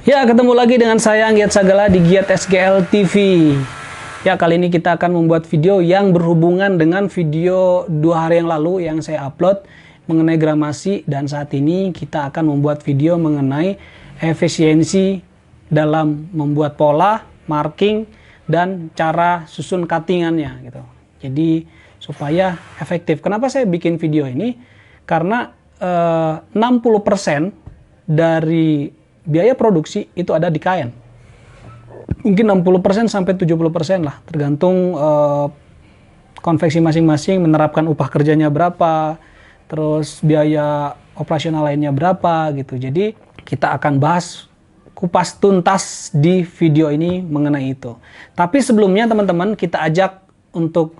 Ya, ketemu lagi dengan saya Giat Sagala di Giat SGL TV. Ya, kali ini kita akan membuat video yang berhubungan dengan video 2 hari yang lalu yang saya upload mengenai gramasi, dan saat ini kita akan membuat video mengenai efisiensi dalam membuat pola, marking, dan cara susun cuttingannya gitu. Jadi supaya efektif. Kenapa saya bikin video ini? Karena 60% dari biaya produksi itu ada di kain. Mungkin 60% sampai 70% lah, tergantung konveksi masing-masing menerapkan upah kerjanya berapa, terus biaya operasional lainnya berapa gitu. Jadi kita akan bahas kupas tuntas di video ini mengenai itu. Tapi sebelumnya teman-teman, kita ajak untuk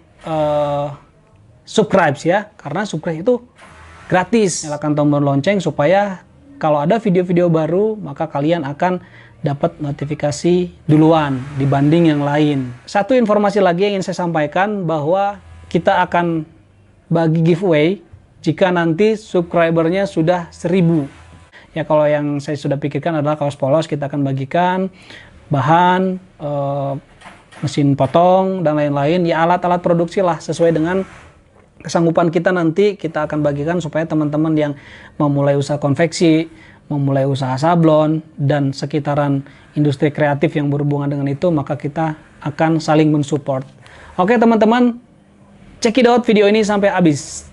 subscribe ya, karena subscribe itu gratis. Nyalakan tombol lonceng supaya kalau ada video-video baru, maka kalian akan dapat notifikasi duluan dibanding yang lain. Satu informasi lagi yang ingin saya sampaikan, bahwa kita akan bagi giveaway jika nanti subscribernya sudah 1000. Ya, kalau yang saya sudah pikirkan adalah kaos polos, kita akan bagikan bahan, mesin potong, dan lain-lain. Ya, alat-alat produksi lah, sesuai dengan kesanggupan kita nanti kita akan bagikan supaya teman-teman yang memulai usaha konveksi, memulai usaha sablon, dan sekitaran industri kreatif yang berhubungan dengan itu, maka kita akan saling mensupport. Oke teman-teman, check it out video ini sampai habis.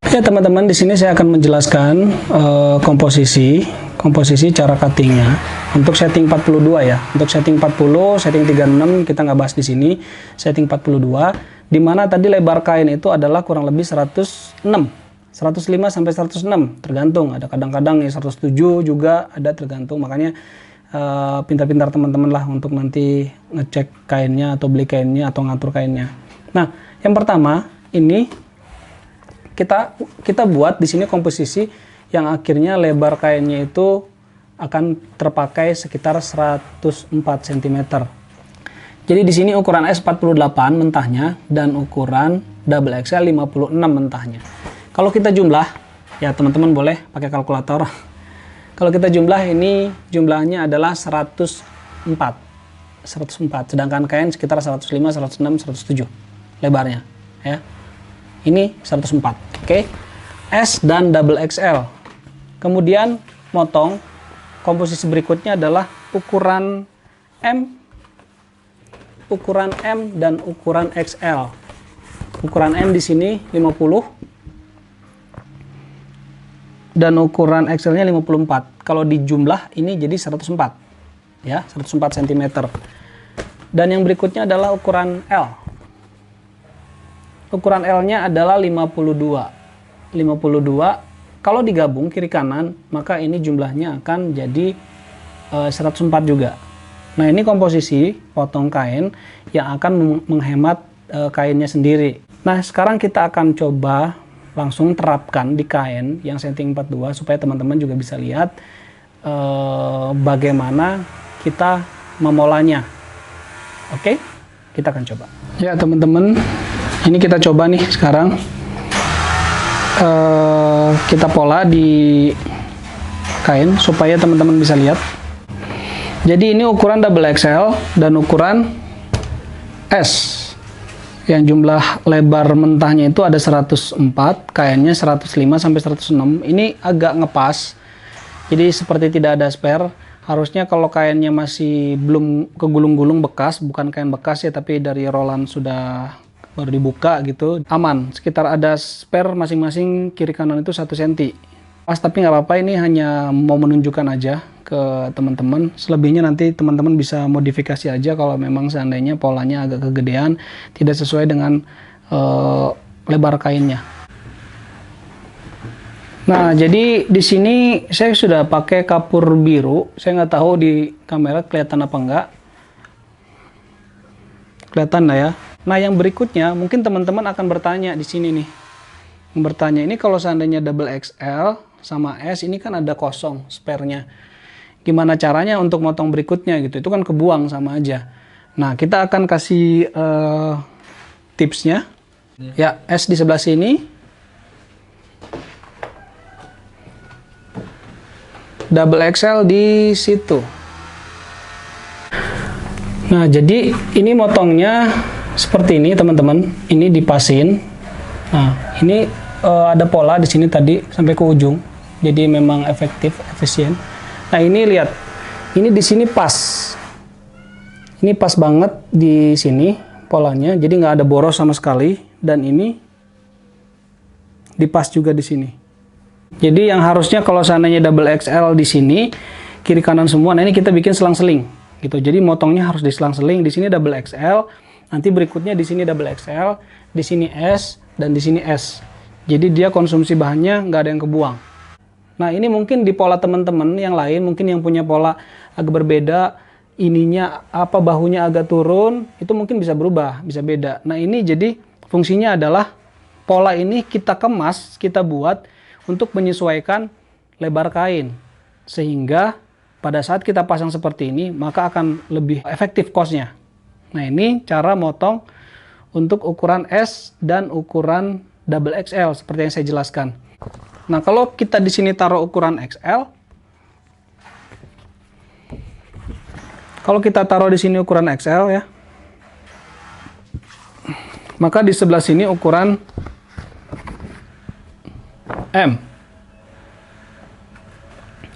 Ya teman-teman, di sini saya akan menjelaskan komposisi cara cuttingnya untuk setting 42 ya. Untuk setting 40, setting 36 kita nggak bahas di sini. Setting 42, dimana tadi lebar kain itu adalah kurang lebih 105 sampai 106, tergantung. Ada kadang-kadang ya 107 juga ada, tergantung. Makanya pintar-pintar teman-teman lah untuk nanti ngecek kainnya atau beli kainnya atau ngatur kainnya. Nah, yang pertama ini kita buat di sini komposisi yang akhirnya lebar kainnya itu akan terpakai sekitar 104 cm. Jadi di sini ukuran S 48 mentahnya dan ukuran double XL 56 mentahnya. Kalau kita jumlah, ya teman-teman boleh pakai kalkulator. Kalau kita jumlah, ini jumlahnya adalah 104, sedangkan kain sekitar 105, 106, 107 lebarnya ya. Ini 104, oke. S dan double XL. Kemudian motong, komposisi berikutnya adalah ukuran M dan ukuran XL. Ukuran M di sini 50 dan ukuran XL-nya 54. Kalau di jumlah ini jadi 104 ya, 104 cm. Dan yang berikutnya adalah ukuran L. Ukuran L-nya adalah 52. Kalau digabung kiri kanan, maka ini jumlahnya akan jadi 104 juga. Nah, ini komposisi potong kain yang akan menghemat kainnya sendiri. Nah, sekarang kita akan coba langsung terapkan di kain yang setting 42 supaya teman-teman juga bisa lihat bagaimana kita memolanya. Oke, kita akan coba. Ya, teman-teman, ini kita coba nih sekarang. Kita pola di kain supaya teman-teman bisa lihat. Jadi ini ukuran double XL dan ukuran S. Yang jumlah lebar mentahnya itu ada 104, kainnya 105 sampai 106. Ini agak ngepas. Jadi seperti tidak ada spare. Harusnya kalau kainnya masih belum kegulung-gulung bekas, bukan kain bekas ya, tapi dari rolan sudah baru dibuka gitu, aman. Sekitar ada spare masing-masing kiri kanan itu 1 cm. Pas, tapi nggak apa-apa, ini hanya mau menunjukkan aja ke teman-teman. Selebihnya nanti teman-teman bisa modifikasi aja kalau memang seandainya polanya agak kegedean, tidak sesuai dengan lebar kainnya. Nah, jadi di sini saya sudah pakai kapur biru. Saya nggak tahu di kamera kelihatan apa enggak. Kelihatan lah ya. Nah, yang berikutnya mungkin teman-teman akan bertanya di sini nih. Bertanya, ini kalau seandainya double XL sama S, ini kan ada kosong spare-nya. Gimana caranya untuk motong berikutnya gitu? Itu kan kebuang sama aja. Nah, kita akan kasih tipsnya Ya, S di sebelah sini. Double XL di situ. Nah, jadi ini motongnya seperti ini, teman-teman. Ini dipasin. Nah, ini ada pola di sini tadi sampai ke ujung. Jadi memang efektif, efisien. Nah, ini lihat. Ini di sini pas. Ini pas banget di sini polanya. Jadi nggak ada boros sama sekali. Dan ini dipas juga di sini. Jadi yang harusnya kalau seandainya double XL di sini, kiri kanan semua. Nah, ini kita bikin selang-seling. Gitu. Jadi motongnya harus diselang-seling. Di sini double XL, nanti berikutnya di sini double XL, di sini S, dan di sini S. Jadi dia konsumsi bahannya nggak ada yang kebuang. Nah, ini mungkin di pola teman-teman yang lain, mungkin yang punya pola agak berbeda, ininya apa bahunya agak turun, itu mungkin bisa berubah, bisa beda. Nah, ini jadi fungsinya adalah pola ini kita kemas, kita buat untuk menyesuaikan lebar kain. Sehingga pada saat kita pasang seperti ini, maka akan lebih efektif cost-nya. Nah, ini cara motong untuk ukuran S dan ukuran double XL seperti yang saya jelaskan. Nah, kalau kita di sini taruh ukuran XL, kalau kita taruh di sini ukuran XL ya, maka di sebelah sini ukuran M.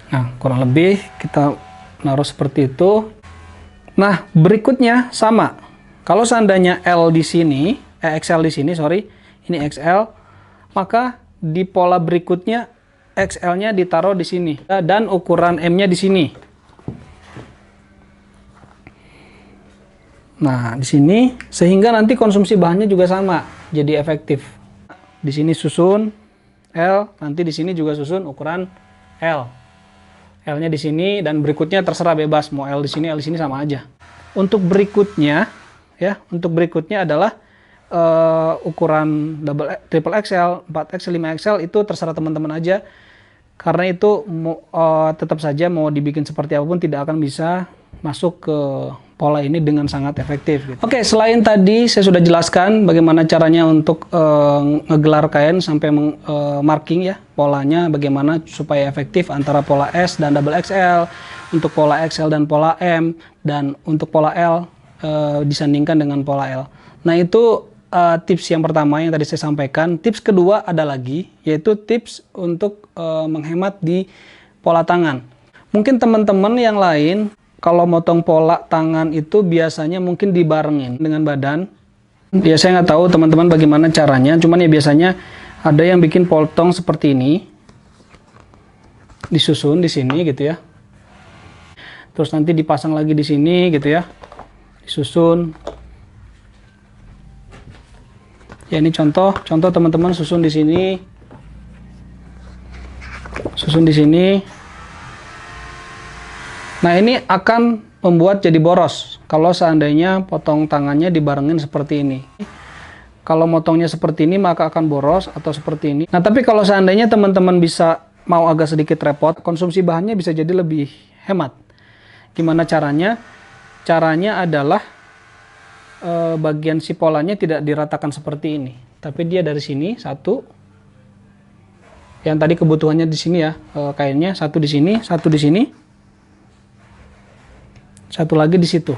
Nah, kurang lebih kita naruh seperti itu. Nah, berikutnya sama. Kalau seandainya L di sini, XL di sini, sorry, ini XL, maka di pola berikutnya XL-nya ditaruh di sini dan ukuran M-nya di sini. Nah, di sini sehingga nanti konsumsi bahannya juga sama, jadi efektif. Di sini susun L, nanti di sini juga susun ukuran L. L-nya di sini dan berikutnya terserah bebas mau L di sini sama aja. Untuk berikutnya ya, untuk berikutnya adalah ukuran triple XL, 4XL, 5XL itu terserah teman-teman aja. Karena itu tetap saja mau dibikin seperti apapun tidak akan bisa masuk ke pola ini dengan sangat efektif gitu. Oke, selain tadi saya sudah jelaskan bagaimana caranya untuk ngegelar kain sampai marking ya polanya, bagaimana supaya efektif antara pola S dan double XL, untuk pola XL dan pola M, dan untuk pola L disandingkan dengan pola L. Nah, itu tips yang pertama yang tadi saya sampaikan. Tips kedua ada lagi, yaitu tips untuk menghemat di pola tangan. Mungkin teman-teman yang lain kalau motong pola tangan itu biasanya mungkin dibarengin dengan badan. Ya, saya nggak tahu teman-teman bagaimana caranya, cuman ya biasanya ada yang bikin potong seperti ini, disusun di sini gitu ya. Terus nanti dipasang lagi di sini gitu ya, disusun. Ya, ini contoh teman-teman susun di sini, susun di sini. Nah, ini akan membuat jadi boros kalau seandainya potong tangannya dibarengin seperti ini. Kalau motongnya seperti ini maka akan boros atau seperti ini. Nah, tapi kalau seandainya teman-teman bisa mau agak sedikit repot, konsumsi bahannya bisa jadi lebih hemat. Gimana caranya? Caranya adalah bagian si polanya tidak diratakan seperti ini, tapi dia dari sini satu. Yang tadi kebutuhannya di sini ya, kainnya satu di sini, satu di sini. Satu lagi di situ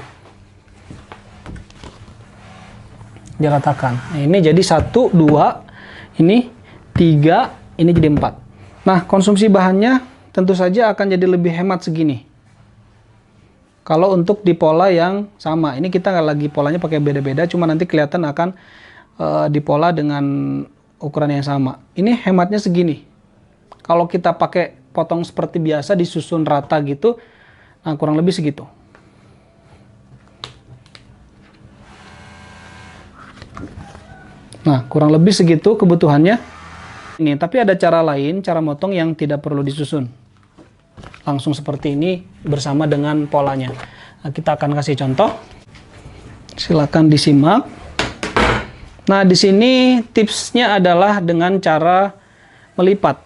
diratakan. Nah, ini jadi 1, 2, ini 3, ini jadi 4. Nah, konsumsi bahannya tentu saja akan jadi lebih hemat segini. Kalau untuk di pola yang sama, ini kita lagi polanya pakai beda-beda, cuma nanti kelihatan akan di pola dengan ukuran yang sama. Ini hematnya segini. Kalau kita pakai potong seperti biasa, disusun rata gitu, nah kurang lebih segitu. Nah, kurang lebih segitu kebutuhannya. Ini, tapi ada cara lain, cara motong yang tidak perlu disusun. Langsung seperti ini bersama dengan polanya. Nah, kita akan kasih contoh. Silakan disimak. Nah, di sini tipsnya adalah dengan cara melipat.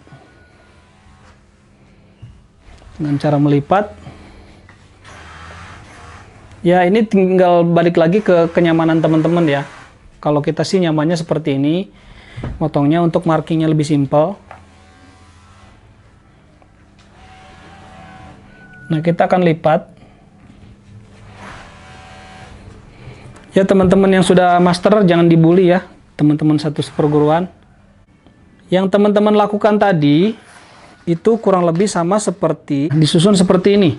Dengan cara melipat. Ya, ini tinggal balik lagi ke kenyamanan teman-teman ya. Kalau kita sih nyamannya seperti ini, motongnya untuk markingnya lebih simpel. Nah, kita akan lipat. Ya, teman-teman yang sudah master jangan dibully ya, teman-teman satu seperguruan. Yang teman-teman lakukan tadi itu kurang lebih sama seperti disusun seperti ini.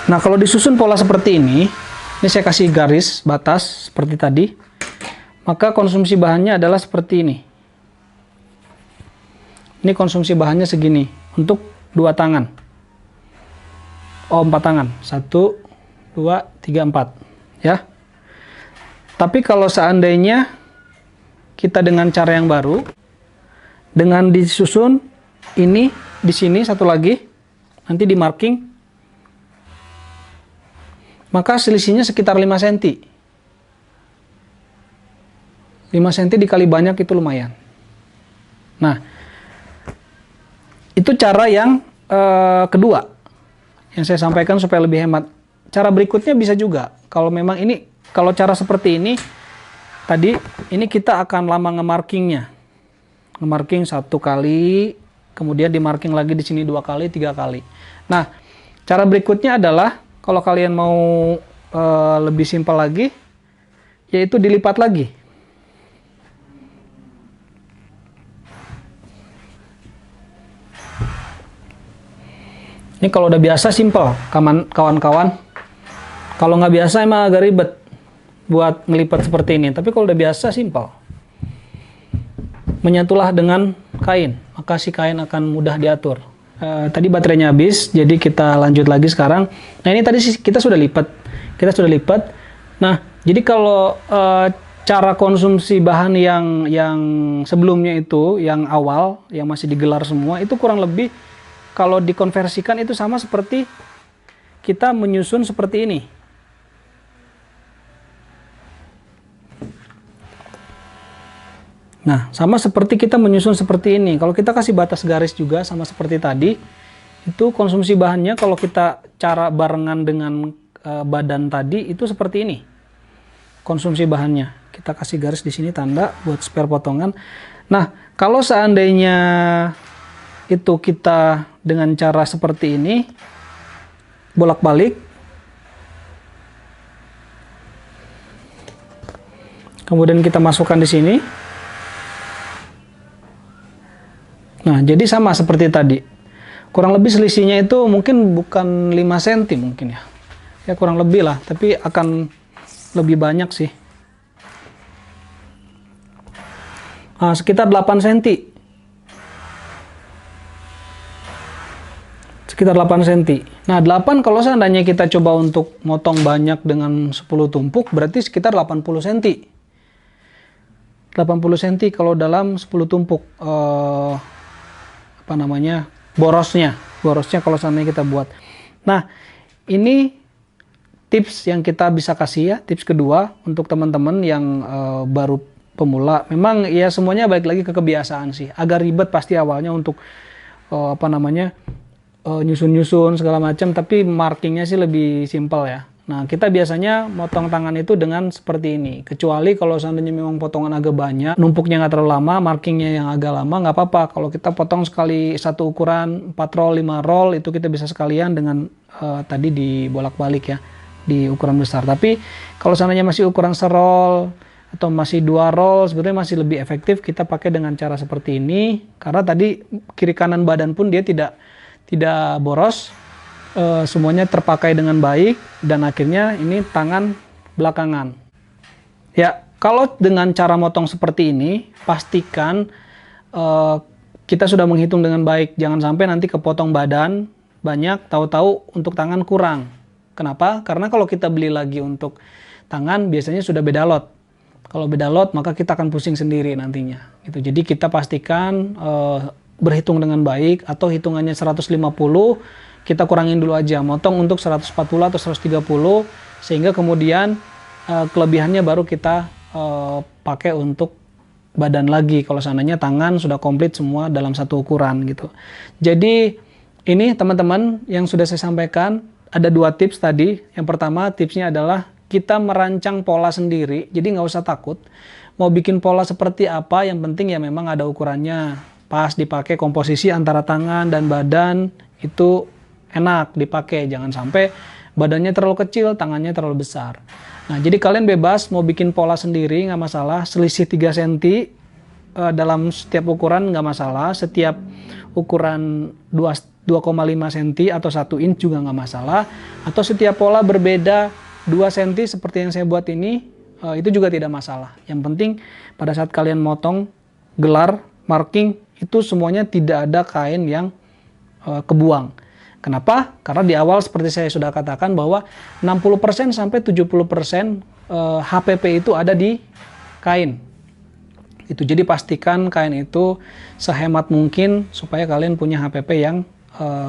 Nah, kalau disusun pola seperti ini saya kasih garis batas seperti tadi, maka konsumsi bahannya adalah seperti ini. Ini konsumsi bahannya segini untuk 2 tangan. Oh, 4 tangan. 1, 2, 3, 4. Ya. Tapi kalau seandainya kita dengan cara yang baru, dengan disusun ini di sini satu lagi, nanti di marking, maka selisihnya sekitar 5 cm. 5 cm dikali banyak itu lumayan. Nah, itu cara yang kedua yang saya sampaikan supaya lebih hemat. Cara berikutnya bisa juga, kalau memang ini, kalau cara seperti ini tadi, ini kita akan lama nge-markingnya. Nge-marking 1 kali, kemudian di-marking lagi di sini 2 kali, 3 kali. Nah, cara berikutnya adalah kalau kalian mau lebih simpel lagi, yaitu dilipat lagi. Ini kalau udah biasa simpel, kawan-kawan. Kalau nggak biasa emang agak ribet buat ngelipat seperti ini. Tapi kalau udah biasa simpel. Menyatulah dengan kain, maka si kain akan mudah diatur. Tadi baterainya habis, jadi kita lanjut lagi sekarang. Nah, ini tadi kita sudah lipat. Nah, jadi kalau cara konsumsi bahan yang sebelumnya itu, yang awal, yang masih digelar semua, itu kurang lebih kalau dikonversikan itu sama seperti kita menyusun seperti ini. Nah, sama seperti kita menyusun seperti ini. Kalau kita kasih batas garis juga sama seperti tadi, itu konsumsi bahannya kalau kita cara barengan dengan badan tadi itu seperti ini. Konsumsi bahannya. Kita kasih garis di sini tanda buat spare potongan. Nah, kalau seandainya itu kita dengan cara seperti ini, bolak-balik, kemudian kita masukkan di sini. Nah, jadi sama seperti tadi. Kurang lebih selisihnya itu mungkin bukan 5 cm mungkin ya. Ya kurang lebih lah, tapi akan lebih banyak sih. Nah, sekitar 8 cm. Sekitar 8 cm. Nah, 8 kalau seandainya kita coba untuk motong banyak dengan 10 tumpuk, berarti sekitar 80 cm. 80 cm kalau dalam 10 tumpuk. Borosnya kalau seandainya kita buat. Nah, ini tips yang kita bisa kasih ya, tips kedua untuk teman-teman yang baru pemula. Memang ya semuanya balik lagi ke kebiasaan sih. Agak ribet pasti awalnya untuk nyusun-nyusun segala macam, tapi markingnya sih lebih simpel ya. Nah, kita biasanya motong tangan itu dengan seperti ini. Kecuali kalau seandainya memang potongan agak banyak, numpuknya nggak terlalu lama, markingnya yang agak lama, nggak apa-apa. Kalau kita potong sekali satu ukuran, 4 roll, 5 roll, itu kita bisa sekalian dengan tadi dibolak-balik ya, di ukuran besar. Tapi kalau seandainya masih ukuran serol, atau masih 2 roll, sebenarnya masih lebih efektif kita pakai dengan cara seperti ini. Karena tadi kiri kanan badan pun dia tidak boros. Semuanya terpakai dengan baik, dan akhirnya ini tangan belakangan ya. Kalau dengan cara motong seperti ini, pastikan kita sudah menghitung dengan baik. Jangan sampai nanti kepotong badan banyak, tahu-tahu untuk tangan kurang. Kenapa? Karena kalau kita beli lagi untuk tangan biasanya sudah beda lot. Kalau beda lot maka kita akan pusing sendiri nantinya gitu. Jadi kita pastikan berhitung dengan baik, atau hitungannya 150 kita kurangin dulu aja, motong untuk 140 atau 130, sehingga kemudian kelebihannya baru kita pakai untuk badan lagi kalau seandainya tangan sudah komplit semua dalam satu ukuran gitu. Jadi ini teman-teman yang sudah saya sampaikan, ada 2 tips tadi. Yang pertama tipsnya adalah kita merancang pola sendiri, jadi nggak usah takut. Mau bikin pola seperti apa, yang penting ya memang ada ukurannya. Pas dipakai komposisi antara tangan dan badan, itu enak dipakai. Jangan sampai badannya terlalu kecil, tangannya terlalu besar. Nah, jadi kalian bebas mau bikin pola sendiri, nggak masalah. Selisih 3 cm dalam setiap ukuran nggak masalah. Setiap ukuran 2,5 cm atau 1 inch juga nggak masalah. Atau setiap pola berbeda 2 cm seperti yang saya buat ini, itu juga tidak masalah. Yang penting pada saat kalian motong, gelar, marking, itu semuanya tidak ada kain yang kebuang. Kenapa? Karena di awal seperti saya sudah katakan bahwa 60% sampai 70% HPP itu ada di kain. Itu jadi pastikan kain itu sehemat mungkin supaya kalian punya HPP yang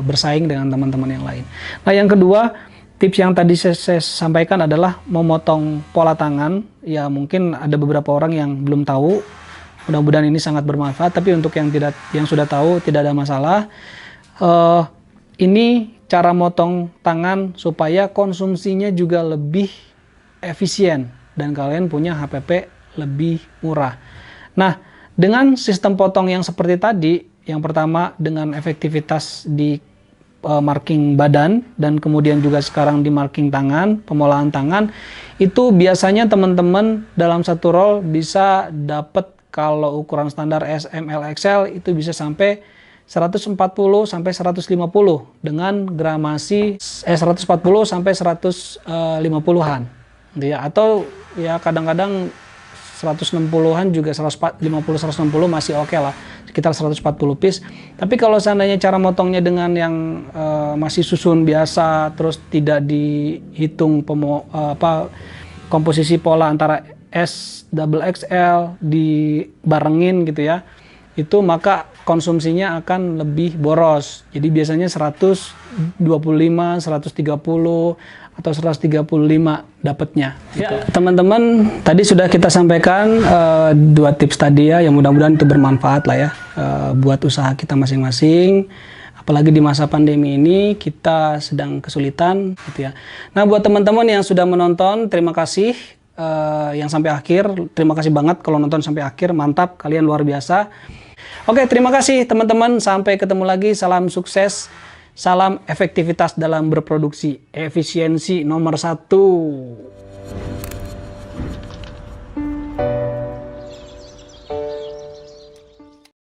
bersaing dengan teman-teman yang lain. Nah, yang kedua, tips yang tadi saya sampaikan adalah memotong pola tangan. Ya, mungkin ada beberapa orang yang belum tahu. Mudah-mudahan ini sangat bermanfaat, tapi untuk yang sudah tahu tidak ada masalah. Ini cara motong tangan supaya konsumsinya juga lebih efisien dan kalian punya HPP lebih murah. Nah, dengan sistem potong yang seperti tadi, yang pertama dengan efektivitas di marking badan dan kemudian juga sekarang di marking tangan, pemolahan tangan, itu biasanya teman-teman dalam satu roll bisa dapat, kalau ukuran standar S, M, L, XL itu bisa sampai 140 sampai 150 dengan gramasi 140 sampai 150-an gitu ya, atau ya kadang-kadang 160-an juga, 150 160 masih oke lah, sekitar 140 piece. Tapi kalau seandainya cara motongnya dengan yang masih susun biasa, terus tidak dihitung komposisi pola antara S, double XL dibarengin gitu ya, itu maka konsumsinya akan lebih boros. Jadi biasanya 125, 130 atau 135 dapatnya. Ya, teman-teman, tadi sudah kita sampaikan 2 tips tadi ya, yang mudah-mudahan itu bermanfaat lah ya buat usaha kita masing-masing. Apalagi di masa pandemi ini kita sedang kesulitan gitu ya. Nah, buat teman-teman yang sudah menonton, terima kasih yang sampai akhir. Terima kasih banget kalau nonton sampai akhir, mantap, kalian luar biasa. Oke, terima kasih teman-teman. Sampai ketemu lagi. Salam sukses. Salam efektivitas dalam berproduksi. Efisiensi nomor 1.